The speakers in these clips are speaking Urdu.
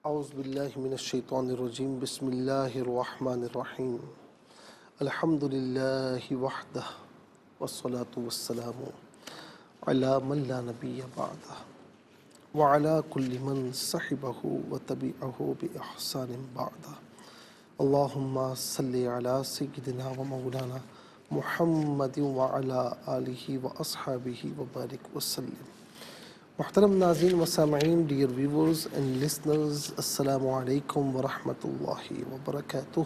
اعوذ باللہ من الشیطان الرجیم بسم اللہ الرحمن الرحیم الحمد للہ وحدہ والصلاة والسلام علی من لا نبی بعدہ وعلی کل من صحبہ وتبعہ بإحسان بعدہ اللہم صلی علی سیدنا و مولانا محمد وعلی آلہ واصحابہ وبارک وسلم۔ محترم ناظرین و سامعین، ڈیئر ویورز اینڈ لسنرز، السلام علیکم ورحمۃ اللہ وبرکاتہ۔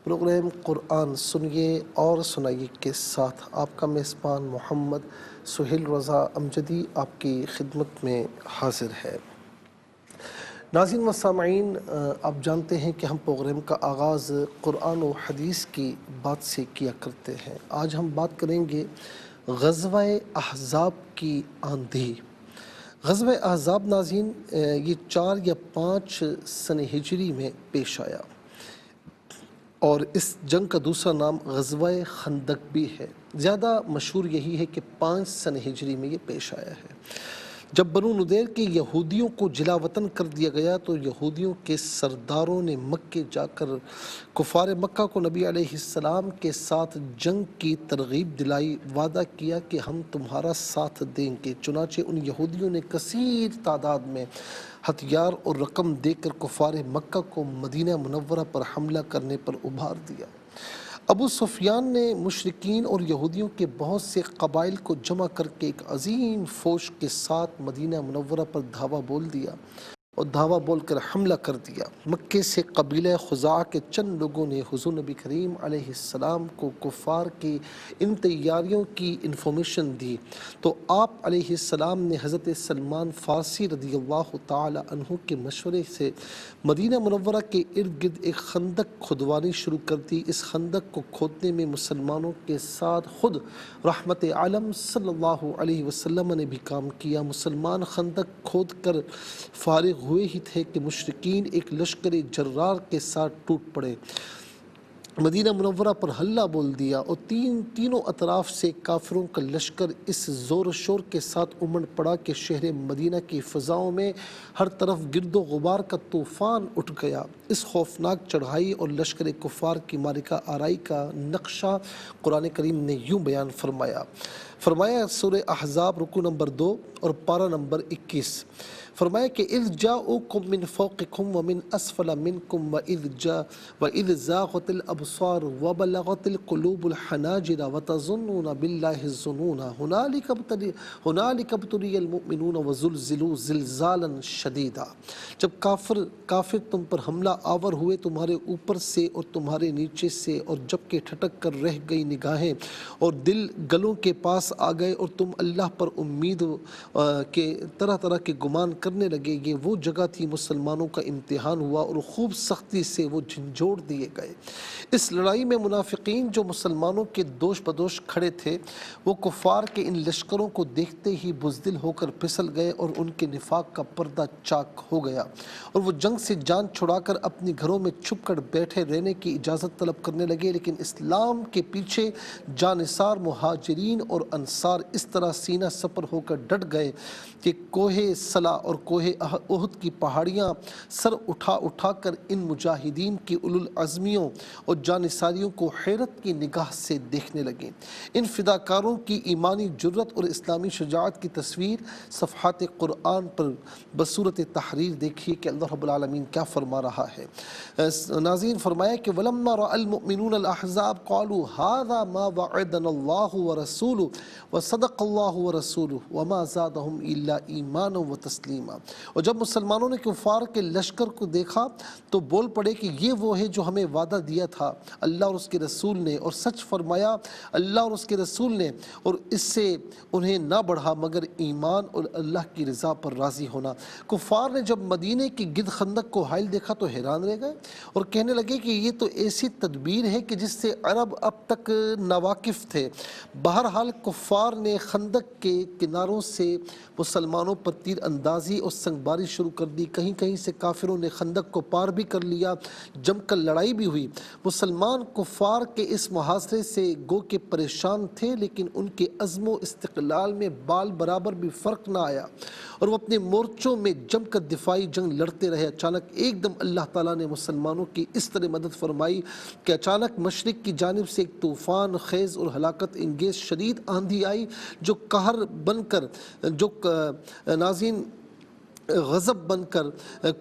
پروگرام قرآن سنیے اور سنائیے کے ساتھ آپ کا میزبان محمد سہیل رضا امجدی آپ کی خدمت میں حاضر ہے۔ ناظرین و سامعین، آپ جانتے ہیں کہ ہم پروگرام کا آغاز قرآن و حدیث کی بات سے کیا کرتے ہیں۔ آج ہم بات کریں گے غزوہ احزاب کی آندھی۔ غزوہ احزاب ناظرین یہ 4 یا 5 سن ہجری میں پیش آیا اور اس جنگ کا دوسرا نام غزوہ خندق بھی ہے۔ زیادہ مشہور یہی ہے کہ 5 سن ہجری میں یہ پیش آیا ہے۔ جب بنو نضیر کے یہودیوں کو جلا وطن کر دیا گیا تو یہودیوں کے سرداروں نے مکے جا کر کفار مکہ کو نبی علیہ السلام کے ساتھ جنگ کی ترغیب دلائی، وعدہ کیا کہ ہم تمہارا ساتھ دیں گے۔ چنانچہ ان یہودیوں نے کثیر تعداد میں ہتھیار اور رقم دے کر کفار مکہ کو مدینہ منورہ پر حملہ کرنے پر ابھار دیا۔ ابو سفیان نے مشرکین اور یہودیوں کے بہت سے قبائل کو جمع کر کے ایک عظیم فوج کے ساتھ مدینہ منورہ پر دھاوا بول دیا اور دھاوا بول کر حملہ کر دیا۔ مکے سے قبیلہ خزاعہ کے چند لوگوں نے حضور نبی کریم علیہ السلام کو کفار کی ان تیاریوں کی انفارمیشن دی تو آپ علیہ السلام نے حضرت سلمان فارسی رضی اللہ تعالی عنہ کے مشورے سے مدینہ منورہ کے ارد گرد ایک خندق کھودوانی شروع کر دی۔ اس خندق کو کھودنے میں مسلمانوں کے ساتھ خود رحمت عالم صلی اللہ علیہ وسلم نے بھی کام کیا۔ مسلمان خندق کھود کر فارغ ہوئے ہی تھے کہ مشرکین ایک لشکر جرار کے ساتھ ٹوٹ پڑے، مدینہ منورہ پر حلہ بول دیا اور تینوں اطراف سے کافروں کا لشکر اس زور و شور کے ساتھ امڑ پڑا کہ شہر مدینہ کی فضاؤں میں ہر طرف گرد و غبار کا طوفان اٹھ گیا۔ اس خوفناک چڑھائی اور لشکر کفار کی معرکہ آرائی کا نقشہ قرآن کریم نے یوں بیان فرمایا سورہ احزاب رکوع نمبر 2 اور پارہ نمبر 21۔ فرمایا کہ اذ جاؤکم من فوقکم ومن اسفل منکم واذ زاغت الابصار وبلغت القلوب الحناجر وتظنون باللہ الظنون ہنالک ابتلی المؤمنون وزلزلوا زلزالا شدیدا۔ جب کافر تم پر حملہ آور ہوئے تمہارے اوپر سے اور تمہارے نیچے سے، اور جب کہ ٹھٹک کر رہ گئی نگاہیں اور دل گلوں کے پاس آ گئے اور تم اللہ پر امید کے طرح طرح کے گمان کرنے لگے، یہ وہ جگہ تھی مسلمانوں کا امتحان ہوا اور خوب سختی سے وہ جھنجھوڑ دیے گئے۔ اس لڑائی میں منافقین جو مسلمانوں کے دوش بدوش کھڑے تھے وہ کفار کے ان لشکروں کو دیکھتے ہی بزدل ہو کر پھسل گئے اور ان کے نفاق کا پردہ چاک ہو گیا اور وہ جنگ سے جان چھڑا کر اپنی گھروں میں چھپ کر بیٹھے رہنے کی اجازت طلب کرنے لگے۔ لیکن اسلام کے پیچھے جانثار مہاجرین اور انصار اس طرح سینہ سپر ہو کر ڈٹ گئے کہ کوہ صلا اور کوہ احد کی پہاڑیاں سر اٹھا اٹھا کر ان مجاہدین کی اولوالعزمیوں اور جانثاریوں کو حیرت کی نگاہ سے دیکھنے لگیں۔ ان فداکاروں کی ایمانی جرت اور اسلامی شجاعت کی تصویر صفحات قرآن پر بصورت تحریر دیکھیے کہ اللہ رب العالمین کیا فرما رہا ہے۔ ناظرین، فرمایا کہ وَلَمَّا رَأَى الْمُؤْمِنُونَ الْأَحْزَابَ قَالُوا هَذَا مَا وَعَدَنَا اللَّهُ وَرَسُولُهُ وَصَدَقَ اللَّهُ وَرَسُولُهُ وَمَا زَادَهُمْ إِلَّا إِيمَانًا وَتَسْلِيمًا۔ اور جب مسلمانوں نے کفار کے لشکر کو دیکھا تو بول پڑے کہ یہ وہ ہے جو ہمیں وعدہ دیا تھا اللہ اور اس کے رسول نے، اور سچ فرمایا اللہ اور اس کے رسول نے، اور اس سے انہیں نہ بڑھا مگر ایمان اور اللہ کی رضا پر راضی ہونا۔ کفار نے جب مدینے کی گرد خندق کو حائل دیکھا تو حیران رہ گئے اور کہنے لگے کہ یہ تو ایسی تدبیر ہے کہ جس سے عرب اب تک ناواقف تھے۔ بہرحال کفار نے خندق کے کناروں سے مسلمانوں پر تیر اندازی اور سنگباری شروع کر دی۔ کہیں کہیں سے کافروں نے خندق کو پار بھی کر لیا، جم کر لڑائی بھی ہوئی۔ مسلمان کفار کے اس محاصرے سے گو کہ پریشان تھے، لیکن ان کے عزم و استقلال میں بال برابر بھی فرق نہ آیا اور وہ اپنے مورچوں میں جم کر دفاعی جنگ لڑتے رہے۔ اچانک ایک دم اللہ تعالیٰ نے مسلمانوں کی اس طرح مدد فرمائی کہ اچانک مشرق کی جانب سے ایک طوفان خیز اور ہلاکت انگیز شدید آندھی آئی، جو قہر بن کر ناظرین غضب بن کر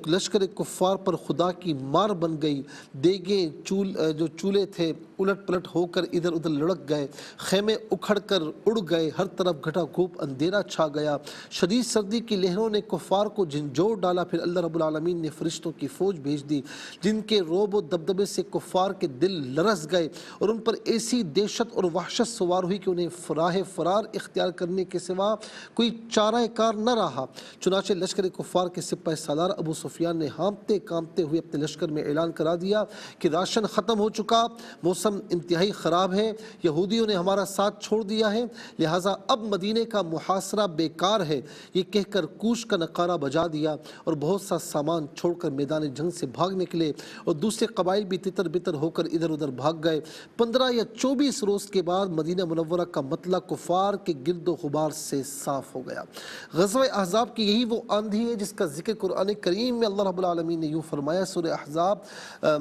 لشکر کفار پر خدا کی مار بن گئی۔ دیگیں جو چولہے تھے الٹ پلٹ ہو کر ادھر ادھر لڑک گئے، خیمے اکھڑ کر اڑ گئے، ہر طرف گھٹا گھوپ اندھیرا چھا گیا، شدید سردی کی لہروں نے کفار کو جھنجھوڑ ڈالا۔ پھر اللہ رب العالمین نے فرشتوں کی فوج بھیج دی جن کے رعب و دبدبے سے کفار کے دل لرز گئے اور ان پر ایسی دہشت اور وحشت سوار ہوئی کہ انہیں راہ فرار اختیار کرنے کے سوا کوئی چارہ کار نہ رہا۔ چنانچہ لشکر کفار کے سپہ سالار ابو سفیان نے ہانپتے کانپتے ہوئے اپنے لشکر میں اعلان کرا دیا کہ راشن ختم ہو چکا، موسم انتہائی خراب ہے، یہودیوں نے ہمارا ساتھ چھوڑ دیا ہے، لہٰذا اب مدینے کا محاصرہ بیکار ہے۔ یہ کہہ کر کوش کا نقارہ بجا دیا اور بہت سا سامان چھوڑ کر میدان جنگ سے بھاگ نکلے اور دوسرے قبائل بھی تتر بتر ہو کر ادھر ادھر بھاگ گئے۔ 15 یا 24 روز کے بعد مدینہ منورہ کا مطلع کفار کے گرد و غبار سے صاف ہو گیا۔ غزوہ احزاب کی یہی وہ آندھی ہے جس کا ذکر قرآن کریم میں اللہ رب العالمین نے یوں فرمایا۔ سورہ احزاب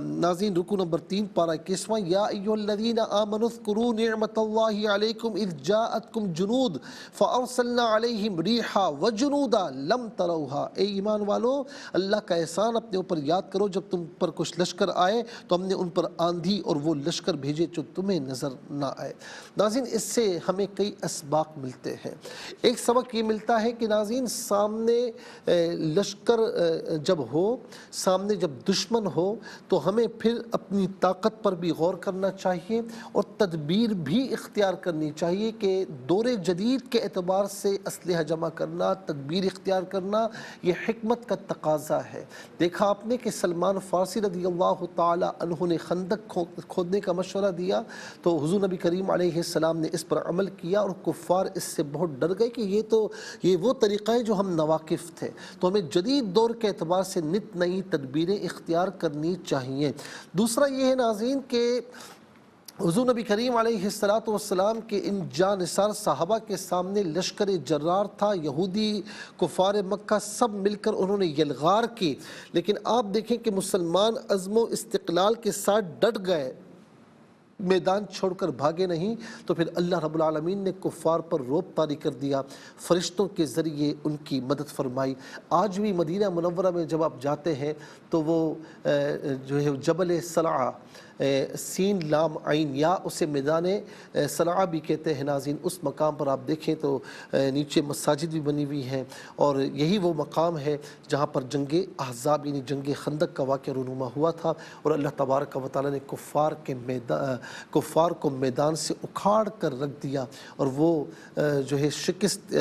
ناظرین رکوع نمبر 3 پارہ 21، یا ایھا الذین آمنوا اذکروا نعمت اللہ علیکم اذ جاءتکم جنود فارسلنا علیہم ریحا وجنودا لم تروہا۔ اے ایمان والو، اللہ کا احسان اپنے اوپر یاد کرو، جب تم پر کچھ لشکر آئے تو ہم نے ان پر آندھی اور وہ لشکر بھیجے جو تمہیں نظر نہ آئے۔ ناظرین اس سے ہمیں کئی اسباق ملتے ہیں۔ ایک سبق یہ ملتا ہے کہ ناظرین سامنے لشکر جب ہو، سامنے جب دشمن ہو تو ہمیں پھر اپنی طاقت پر بھی غور کرنا چاہیے اور تدبیر بھی اختیار کرنی چاہیے کہ دور جدید کے اعتبار سے اسلحہ جمع کرنا، تدبیر اختیار کرنا یہ حکمت کا تقاضا ہے۔ دیکھا آپ نے کہ سلمان فارسی رضی اللہ تعالی عنہ نے خندق کھودنے کا مشورہ دیا تو حضور نبی کریم علیہ السلام نے اس پر عمل کیا اور کفار اس سے بہت ڈر گئے کہ یہ وہ طریقہ ہے جو ہم ناواقف تھے۔ تو ہمیں جدید دور کے اعتبار سے نت نئی تدبیریں اختیار کرنی چاہیے۔ دوسرا یہ ہے ناظرین کہ حضور نبی کریم علیہ السلام کے ان جانثار صحابہ کے سامنے لشکر جرار تھا، یہودی کفار مکہ سب مل کر انہوں نے یلغار کی، لیکن آپ دیکھیں کہ مسلمان عزم و استقلال کے ساتھ ڈٹ گئے، میدان چھوڑ کر بھاگے نہیں۔ تو پھر اللہ رب العالمین نے کفار پر رعب طاری کر دیا، فرشتوں کے ذریعے ان کی مدد فرمائی۔ آج بھی مدینہ منورہ میں جب آپ جاتے ہیں تو وہ جو ہے جبل صلعہ، سین لام عین، یا اسے میدان صلعہ بھی کہتے ہیں ناظرین، اس مقام پر آپ دیکھیں تو نیچے مساجد بھی بنی ہوئی ہیں اور یہی وہ مقام ہے جہاں پر جنگ احزاب یعنی جنگ خندق کا واقعہ رونما ہوا تھا اور اللہ تبارک و تعالیٰ نے کفار کو میدان سے اکھاڑ کر رکھ دیا اور وہ جو ہے شکست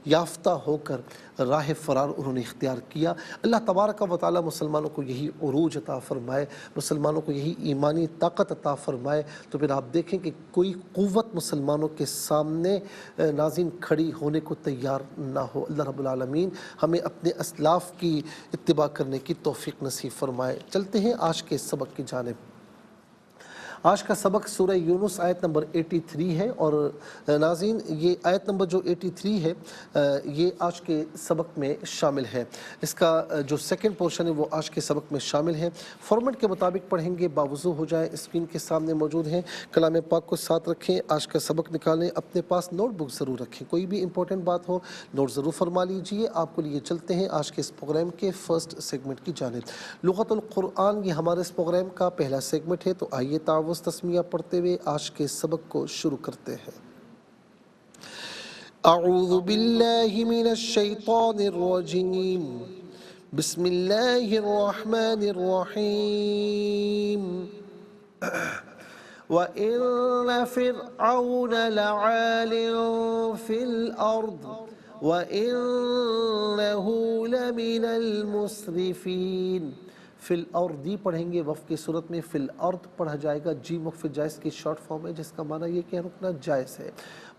یافتہ ہو کر راہ فرار انہوں نے اختیار کیا۔ اللہ تبارک و تعالیٰ مسلمانوں کو یہی عروج عطا فرمائے، مسلمانوں کو یہی ایمانی طاقت عطا فرمائے۔ تو پھر آپ دیکھیں کہ کوئی قوت مسلمانوں کے سامنے ناظرین کھڑی ہونے کو تیار نہ ہو۔ اللہ رب العالمین ہمیں اپنے اسلاف کی اتباع کرنے کی توفیق نصیب فرمائے۔ چلتے ہیں آج کے سبق کی جانب۔ آج کا سبق سورہ یونس آیت نمبر 83 ہے اور ناظرین یہ آیت نمبر جو 83 ہے یہ آج کے سبق میں شامل ہے۔ اس کا جو سیکنڈ پورشن ہے وہ آج کے سبق میں شامل ہے۔ فارمیٹ کے مطابق پڑھیں گے، باوضو ہو جائے، اسکرین کے سامنے موجود ہیں۔ کلام پاک کو ساتھ رکھیں، آج کا سبق نکالیں، اپنے پاس نوٹ بک ضرور رکھیں، کوئی بھی امپورٹنٹ بات ہو نوٹ ضرور فرما لیجئے۔ آپ کو لیے چلتے ہیں آج کے اس پروگرام کے فرسٹ سیگمنٹ کی جانب۔ لغت القرآن یہ ہمارے اس پروگرام کا پہلا سیگمنٹ ہے، تو آئیے تعوذ تسمیہ پڑھتے ہوئے آج کے سبق کو شروع کرتے ہیں۔ اعوذ باللہ من الشیطان الرجیم، بسم اللہ الرحمن الرحیم۔ وَإِنَّ فِرْعَوْنَ لَعَالٍ فِي الْأَرْضِ وَإِنَّهُ لَمِنَ الْمُسْرِفِينَ۔ فی الارض پڑھیں گے، وقف کی صورت میں فی الارض پڑھا جائے گا، جیم وقف جائز کی شارٹ فارم ہے جس کا معنی یہ کہ رکنا جائز ہے۔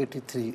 83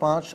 5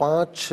5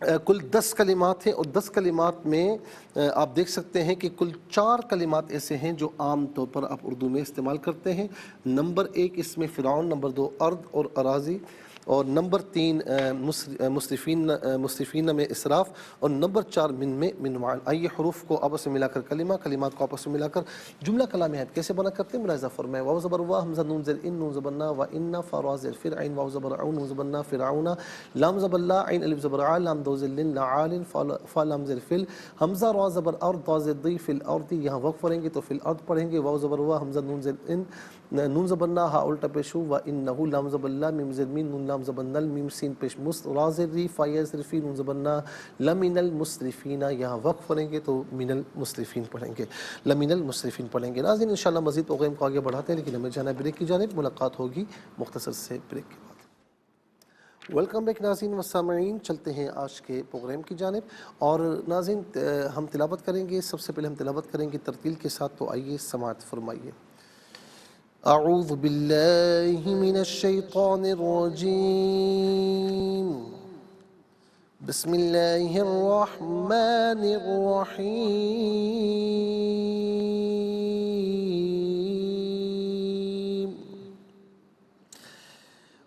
کل 10 کلمات ہیں، اور 10 کلمات میں آپ دیکھ سکتے ہیں کہ کل 4 کلمات ایسے ہیں جو عام طور پر آپ اردو میں استعمال کرتے ہیں۔ نمبر 1 اس میں فرعون، نمبر 2 ارض اور اراضی، اور نمبر 3 مسرفین میں اسراف، اور نمبر 4 من وعل۔ آئیے حروف کو آپس میں ملا کر کلمات کو آپس میں ملا کر جملہ کلامیات کیسے بنا کرتے ہیں ملاحظہ فرمائے۔ واو زبر وا، حمزہ نون زیر ان، نون زبر نا و ان، فا را زیر فر، عین واو زبر عون، نون زبر نا فرعون، لام زبر لا، عین الف زبر ع، لام دو زیر لن، لعال، فا لام زیر فل، حمزہ را زبر ارض، تا زیر ضی، فی الارض، یہاں وقف پڑھیں گے تو فی الارض پڑھیں گے۔ واو زبر وا، حمزہ نون زیر ان، نون زبر نا، ہا الٹا پیش ہو، و انہ، لام زبر لا، میم زیر مین، نون لام زبر نل، میم سین پیش مس، را زیر ری، فا یا زیر فی، نون زبر نا، لمن المسرفین، یہاں وقف پڑھیں گے تو من المسرفین پڑھیں گے، لمن المسرفین پڑھیں گے۔ ناظرین انشاءاللہ مزید پروگرام کو آگے بڑھاتے ہیں، لیکن ہمیں جانا بریک کی جانب، ملاقات ہوگی مختصر سے بریک کے بعد۔ ویلکم بیک ناظرین و سامعین، چلتے ہیں آج کے پروگرام کی جانب، اور ناظرین ہم تلاوت کریں گے۔ سب سے پہلے ہم تلاوت کریں گے ترتیل کے ساتھ، تو آئیے سماعت فرمائیے۔ اعوذ باللہ من الشیطان الرجیم، بسم اللہ الرحمن الرحیم۔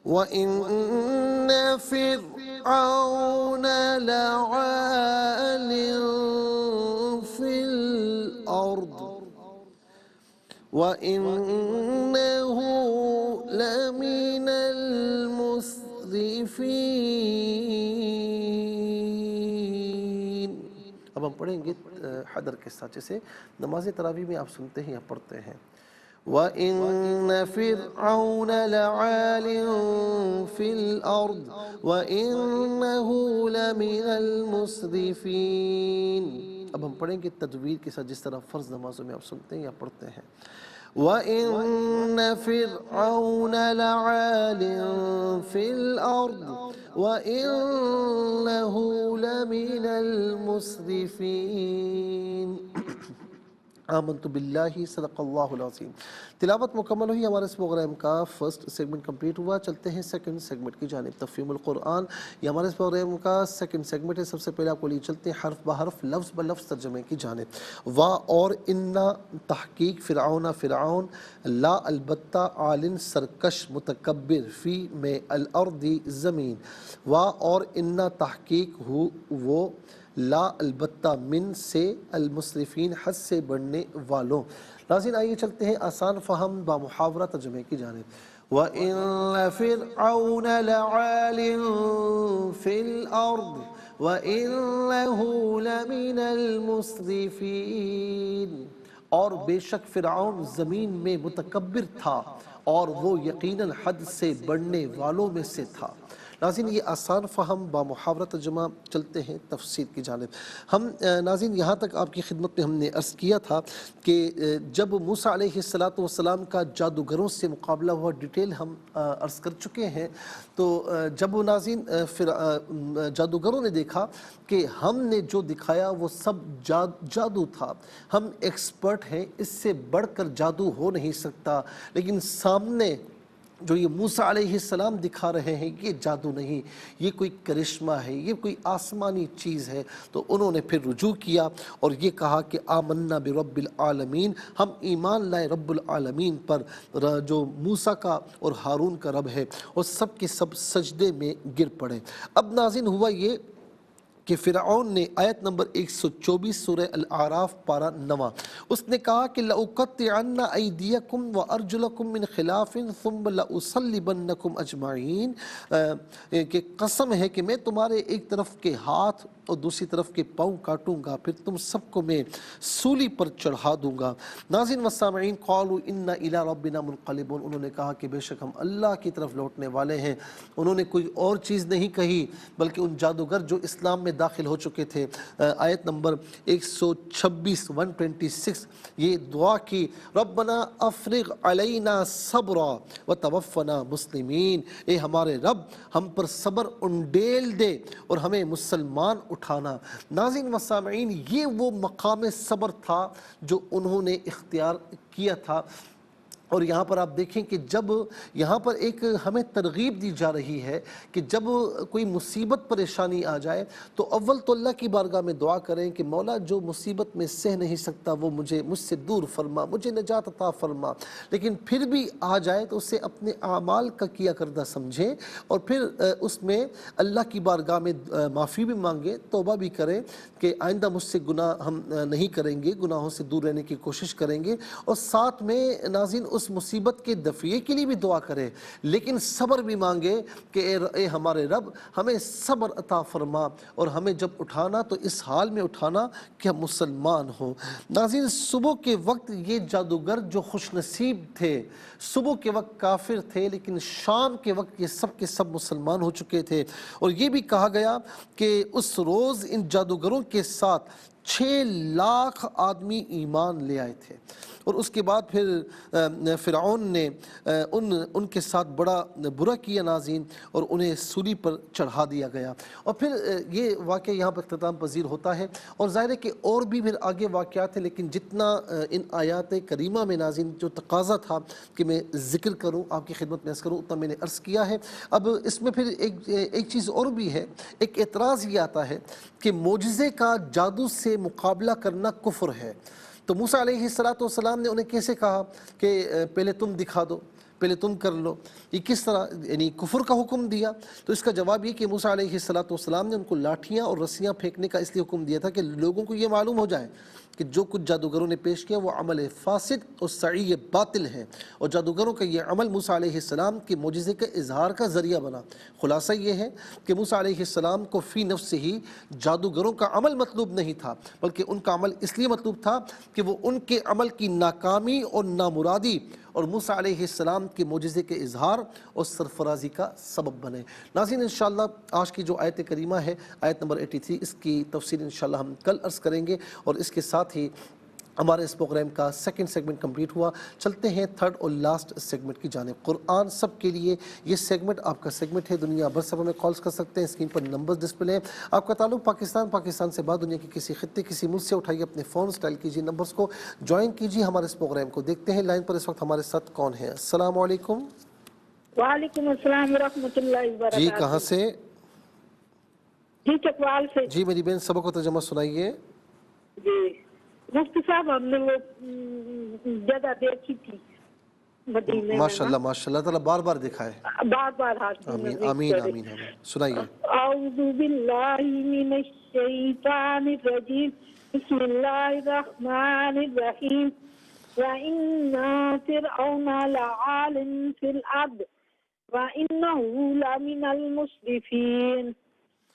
وَإِنَّ فِرْعَوْنَ لَعَالٍ فِي الْأَرْضِ وَإِنَّهُ لَمِنَ الْمُسْرِفِينَ۔ اب ہم پڑھیں گے حدر کے ساتھ، جیسے نماز تراویح میں آپ سنتے ہیں یا پڑھتے ہیں۔ وَإِنَّ فِرْعَوْنَ لَعَالٍ فِي الْأَرْضِ وَإِنَّهُ لَمِنَ الْمُسْرِفِينَ۔ اب ہم پڑھیں گے تجوید کے ساتھ، جس طرح فرض نمازوں میں آپ سنتے ہیں یا پڑھتے ہیں۔ وَإِنَّ فِرْعَوْنَ لَعَالٍ فِي الْأَرْضِ وَإِنَّهُ لَمِنَ الْمُسْرِفِينَ۔ آمنت باللہ، صدق اللہ العظیم۔ تلاوت مکمل ہوئی، ہمارے اس پروگرام کا فرسٹ سیگمنٹ کمپلیٹ ہوا۔ چلتے ہیں سیکنڈ سیگمنٹ کی جانب، تفہیم القرآن، یہ ہمارے اس پروگرام کا سیکنڈ سیگمنٹ ہے۔ سب سے پہلے آپ کو لیے چلتے ہیں حرف بحرف، لفظ بلفظ ترجمے کی جانب۔ وا اور انا، تحقیق فرعون فرعون، لا البتہ، عالن سرکش متکبر، فی میں الارض زمین، وا اور انا تحقیق ہو وہ، لا البتہ، من سے، المسرفین حد سے بڑھنے والوں۔ ناظرین آئیے چلتے ہیں آسان فہم با محاورہ ترجمے کی جانب۔ وَإِنَّ فِرْعَوْنَ لَعَالٍ فِي الْأَرْضِ وَإِنَّهُ لَمِنَ الْمُسْرِفِينَ۔ اور بے شک فرعون زمین میں متکبر تھا، اور وہ یقیناً حد سے بڑھنے والوں میں سے تھا۔ ناظرین یہ آسان فہم با محاورہ ترجمہ، چلتے ہیں تفسیر کی جانب۔ ہم ناظرین یہاں تک آپ کی خدمت میں ہم نے عرض کیا تھا کہ جب موسیٰ علیہ السلام کا جادوگروں سے مقابلہ ہوا، ڈیٹیل ہم عرض کر چکے ہیں۔ تو جب وہ ناظرین جادوگروں نے دیکھا کہ ہم نے جو دکھایا وہ سب جادو تھا، ہم ایکسپرٹ ہیں، اس سے بڑھ کر جادو ہو نہیں سکتا، لیکن سامنے جو یہ موسیٰ علیہ السلام دکھا رہے ہیں یہ جادو نہیں، یہ کوئی کرشمہ ہے، یہ کوئی آسمانی چیز ہے۔ تو انہوں نے پھر رجوع کیا اور یہ کہا کہ آمنا برب العالمین، ہم ایمان لائے رب العالمین پر، جو موسیٰ کا اور ہارون کا رب ہے، اور سب کے سب سجدے میں گر پڑے۔ اب ناظرین ہوا یہ کہ فرعون نے آیت نمبر 124 سورہ الاعراف پارہ 9، اس نے کہا کہ لَأُقَطِّعَنَّ أَيْدِيَكُمْ وَأَرْجُلَكُمْ مِنْ خِلَافٍ ثُمَّ لَأُصَلِّبَنَّكُمْ أَجْمَعِينَ، کہ قسم ہے کہ میں تمہارے ایک طرف کے ہاتھ اور دوسری طرف کے پاؤں کاٹوں گا، پھر تم سب کو میں سولی پر چڑھا دوں گا۔ ناظرین و سامعین، قالوا انا الی ربنا منقلبون، انہوں نے کہا کہ بے شک ہم اللہ کی طرف لوٹنے والے ہیں۔ انہوں نے کوئی اور چیز نہیں کہی، بلکہ ان جادوگر جو اسلام میں داخل ہو چکے تھے، آیت نمبر 126 یہ دعا کی، ربنا افرغ علینا صبرا وتوفنا مسلمین، اے ہمارے رب ہم پر صبر انڈیل دے اور ہمیں مسلمان اٹھانا۔ ناظرین و سامعین، یہ وہ مقام صبر تھا جو انہوں نے اختیار کیا تھا۔ اور یہاں پر آپ دیکھیں کہ جب یہاں پر ایک ہمیں ترغیب دی جا رہی ہے کہ جب کوئی مصیبت پریشانی آ جائے تو اول تو اللہ کی بارگاہ میں دعا کریں کہ مولا جو مصیبت میں سہ نہیں سکتا وہ مجھ سے دور فرما، مجھے نجات عطا فرما۔ لیکن پھر بھی آ جائے تو اسے اپنے اعمال کا کیا کردہ سمجھیں اور پھر اس میں اللہ کی بارگاہ میں معافی بھی مانگیں، توبہ بھی کریں کہ آئندہ مجھ سے گناہ ہم نہیں کریں گے، گناہوں سے دور رہنے کی کوشش کریں گے، اور ساتھ میں ناظرین اس مصیبت کے دفعے کے لیے بھی دعا کرے، لیکن صبر بھی مانگے کہ اے ہمارے رب ہمیں صبر عطا فرما اور ہمیں جب اٹھانا تو اس حال میں اٹھانا کہ ہم مسلمان ہوں۔ ناظرین صبح کے وقت یہ جادوگر جو خوش نصیب تھے، صبح کے وقت کافر تھے لیکن شام کے وقت یہ سب کے سب مسلمان ہو چکے تھے، اور یہ بھی کہا گیا کہ اس روز ان جادوگروں کے ساتھ 6 لاکھ آدمی ایمان لے آئے تھے، اور اس کے بعد پھر فرعون نے ان کے ساتھ بڑا برا کیا ناظرین، اور انہیں سولی پر چڑھا دیا گیا۔ اور پھر یہ واقعہ یہاں پر اختتام پذیر ہوتا ہے، اور ظاہر ہے کہ اور بھی پھر آگے واقعات ہیں، لیکن جتنا ان آیات کریمہ میں ناظرین جو تقاضا تھا کہ میں ذکر کروں، آپ کی خدمت میں عرض کروں، اتنا میں نے عرض کیا ہے۔ اب اس میں پھر ایک چیز اور بھی ہے، ایک اعتراض یہ آتا ہے کہ معجزے کا جادو سے مقابلہ کرنا کفر ہے۔ تو موسیٰ علیہ السلام نے انہیں کیسے کہا کہ پہلے تم دکھا دو، پہلے تم کر لو، یہ کس طرح یعنی کفر کا حکم دیا؟ تو اس کا جواب یہ کہ موسیٰ علیہ السلام نے ان کو لاٹھیاں اور رسیاں پھینکنے کا اس لیے حکم دیا تھا کہ لوگوں کو یہ معلوم ہو جائے کہ جو کچھ جادوگروں نے پیش کیا وہ عمل فاسد اور سعی باطل ہے، اور جادوگروں کا یہ عمل موسیٰ علیہ السلام کے معجزے کے اظہار کا ذریعہ بنا۔ خلاصہ یہ ہے کہ موسیٰ علیہ السلام کو فی نفس ہی جادوگروں کا عمل مطلوب نہیں تھا، بلکہ ان کا عمل اس لیے مطلوب تھا کہ وہ ان کے عمل کی ناکامی اور نامرادی اور موسیٰ علیہ السلام کے معجزے کے اظہار اور سرفرازی کا سبب بنے۔ ناظرین انشاءاللہ آج کی جو آیت کریمہ ہے آیت نمبر 83، اس کی تفسیر انشاءاللہ ہم کل عرض کریں گے، اور اس کے ساتھ ہی ہمارے اس پروگرام کا سیکنڈ سیگمنٹ کمپلیٹ ہوا۔ چلتے ہیں تھرڈ اور لاسٹ سیگمنٹ کی جانب، قرآن سب کے لیے۔ یہ سیگمنٹ آپ کا سیگمنٹ ہے، دنیا بھر سے ہمیں کالز کر سکتے ہیں، اسکرین پر نمبر ڈسپلے ہیں۔ آپ کا تعلق پاکستان سے بعد دنیا کے کسی خطے کسی ملک سے، اٹھائیے اپنے فون، اسٹائل کیجیے نمبرز کو، جوائن کیجیے ہمارے اس پروگرام کو۔ دیکھتے ہیں لائن پر اس وقت ہمارے ساتھ کون ہے۔ السلام علیکم۔ وعلیکم السلام ورحمۃ اللہ وبرکاتہ۔ جی کہاں سے؟ جی چکوال سے۔ جی میری بہن سبق و ترجمہ سنائیے۔ جی مفتی صاحب ہم نے وہ جگہ دیکھی تھی مدینے میں، ماشاء اللہ ماشاء اللہ تعالیٰ بار بار دکھائے، بار بار حاضر آمین آمین آمین آمین۔ سنائیے۔ اعوذ باللہ من الشیطان الرجیم، بسم اللہ الرحمن الرحیم، وَإِنَّ فِرْعَوْنَ لَعَالٍ فِي الْأَرْضِ وَإِنَّهُ لَمِنَ الْمُسْرِفِينَ۔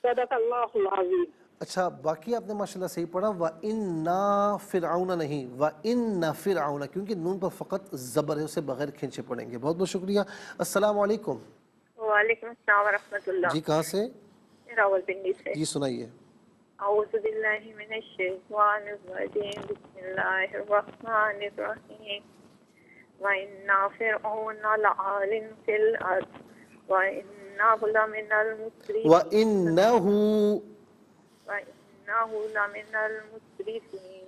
صدق اللہ العظیم۔ اچھا باقی آپ نے ماشاءاللہ صحیح پڑھا، وَإِنَّا فِرْعَوْنَ نہیں، وَإِنَّ فِرْعَوْنَ، کیونکہ نون پر فقط زبر ہے، اسے بغیر کھینچے پڑھیں گے۔ بہت بہت شکریہ۔ السلام علیکم۔ وعلیکم السلام ورحمۃ اللہ۔ جی کہاں سے؟ راولپنڈی سے۔ جی سنائیے۔ اعوذ باللہ من الشیطان الرجیم، بسم اللہ الرحمن الرحیم، وَإِنَّ فِرْعَوْنَ لَعَالٍ فِي الْأَرْضِ وَإِنَّهُ لَمِنَ الْمُسْرِفِينَ وَإِنَّهُ لَمِنَ الْمُسْرِفِينَ،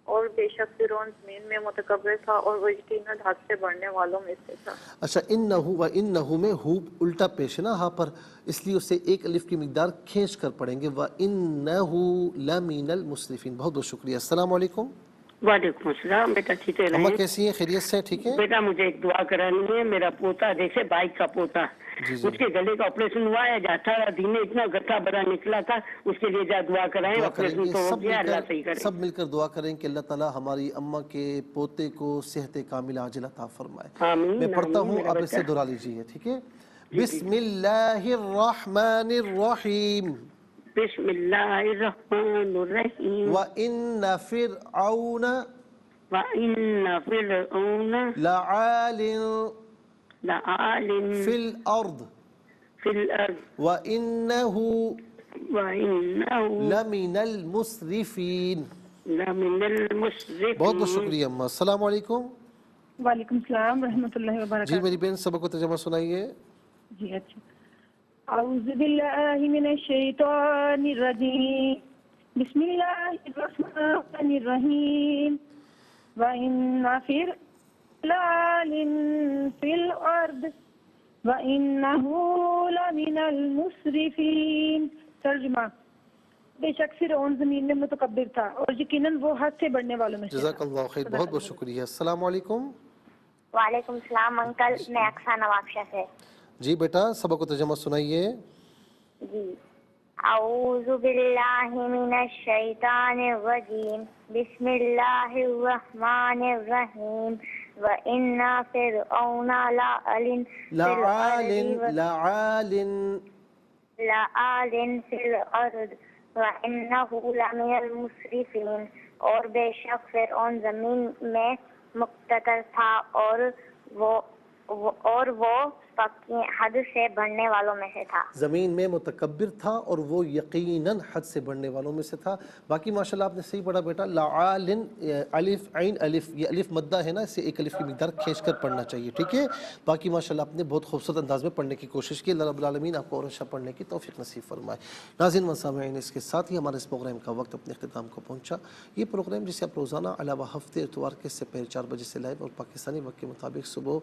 اور بے شک فرعون زمین میں متکبر تھا اور وہ یقیناً حد سے بڑھنے والوں میں سے تھا۔ اچھا انہو و انہو میں ہو الٹا پیش ہے نا ہاں پر، اس لیے اسے ایک الف کی مقدار کھینچ کر پڑھیں گے، وَإِنَّهُ لَمِنَ الْمُسْرِفِينَ۔ بہت بہت شکریہ۔ السلام علیکم۔ وعلیکم السلام۔ بیٹا ٹھیک ہے؟ اماں کیسی ہیں؟ خیریت سے؟ ٹھیک ہے بیٹا مجھے ایک دعا کرانی ہے۔ میرا پوتا جیسے بائک کا پوتا، اس کے گلے کا آپریشن ہوا ہے، 18 دن میں اتنا گٹھا بڑا نکلا تھا، اس کے لیے جا دعا کرائیں، آپریشن تو ہو گیا، اللہ صحیح کرے۔ سب مل کر دعا کریں کہ اللہ تعالیٰ ہماری اماں کے پوتے کو صحت کاملہ عاجلہ عطا فرمائے۔ آمین۔ میں پڑھتا ہوں، میرا آپ اس سے بچہ دہرا لیجیے، ٹھیک ہے؟ بسم اللہ الرحمن الرحیم، بسم اللہ الرحمن الرحیم، وَإِنَّ فِرْعَوْنَ وَإِنَّ فِرْعَوْنَ لَعَالٍ لَعَالٍ فِي الْأَرْضِ فِي الْأَرْضِ وَإِنَّهُ وَإِنَّهُ لَمِنَ الْمُسْرِفِينَ۔ لَمِنَ الْمُسْرِفِينَ۔ بہت بہت شکریہ اماں۔ السلام علیکم۔ وعلیکم السلام ورحمۃ اللہ جی وبرکاتہ۔ میری بہن سبق و ترجمہ سنائیے۔ جی اچھا۔ اعوذ باللہ من الشیطان الرجیم، بسم اللہ الرحمن الرحیم، وَإِنَّ فِرْعَوْنَ ضلال في الأرض وإنه لمن المسرفين. ترجمہ: بے شک فرعون زمین میں متکبر تھا اور یقیناً وہ حد سے بڑھنے والوں میں سے تھا. جزاک اللہ خیر، بہت بہت شکریہ. السلام علیکم. وعلیکم السلام انکل، میں اقصیٰ نوابشاہ سے. جی بیٹا، سبق و ترجمہ سنائیے. جی. اعوذ باللہ من الشیطان الرجیم، بسم اللہ الرحمن الرحیم. وَإِنَّ فِرْعَوْنَ لَعَالٍ فِي الْأَرْضِ وَإِنَّهُ لَمِنَ الْمُسْرِفِينَ. اور بے شک فرعون زمین میں مقتدر تھا اور وہ پکی حد سے بڑھنے والوں میں سے تھا. زمین میں متکبر تھا اور وہ یقیناً حد سے بڑھنے والوں میں سے تھا. باقی ماشاءاللہ آپ نے صحیح پڑھا بیٹا. لعالن، الف عین الف، یہ الف مدہ ہے نا، اسے ایک الف کی مقدار کھینچ کر پڑھنا چاہیے، ٹھیک ہے. باقی ماشاءاللہ آپ نے بہت خوبصورت انداز میں پڑھنے کی کوشش کی. اللہ رب العالمین آپ کو اور اچھا پڑھنے کی توفیق نصیب فرمائے. ناظرین و سامعین، اس کے ساتھ ہی ہمارے اس پروگرام کا وقت اپنے اختتام کو پہنچا. یہ پروگرام جسے آپ روزانہ علاوہ ہفتے اتوار کے سے پہلے 4 بجے سے لائیو اور پاکستانی وقت کے مطابق صبح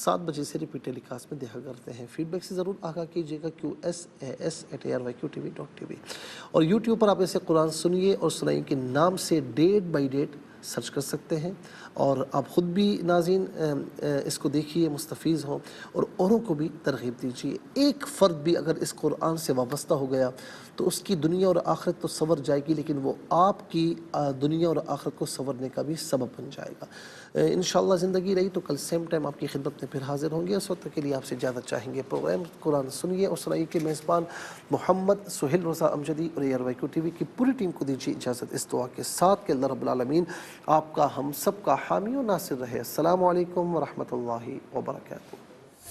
7 بجے سے ریپیٹ ٹیلی کاسٹ میں دیکھا کرتے ہیں. فیڈ بیک سے ضرور آگاہ کیجیے گا QSAS@ARYQTV.tv. اور یوٹیوب پر آپ اسے قرآن سنیے اور سنائیے کے نام سے ڈیٹ بائی ڈیٹ سرچ کر سکتے ہیں. اور آپ خود بھی ناظرین اس کو دیکھیے، مستفیض ہوں اور اوروں کو بھی ترغیب دیجیے. ایک فرد بھی اگر اس قرآن سے وابستہ ہو گیا تو اس کی دنیا اور آخرت تو سنور جائے گی، لیکن وہ آپ کی دنیا اور آخرت کو سنورنے کا بھی سبب بن جائے گا. انشاءاللہ زندگی رہی تو کل سیم ٹائم آپ کی خدمت میں پھر حاضر ہوں گے. اس وقت کے لیے آپ سے اجازت چاہیں گے. پروگرام قرآن سنیے اور سنائیے کے میزبان محمد سہیل رضا امجدی اور ARYQTV کی پوری ٹیم کو دیجیے اجازت اس دعا کے ساتھ کہ اللہ رب العالمین آپ کا، ہم سب کا حامی و ناصر رہے. السلام علیکم ورحمۃ اللہ وبرکاتہ.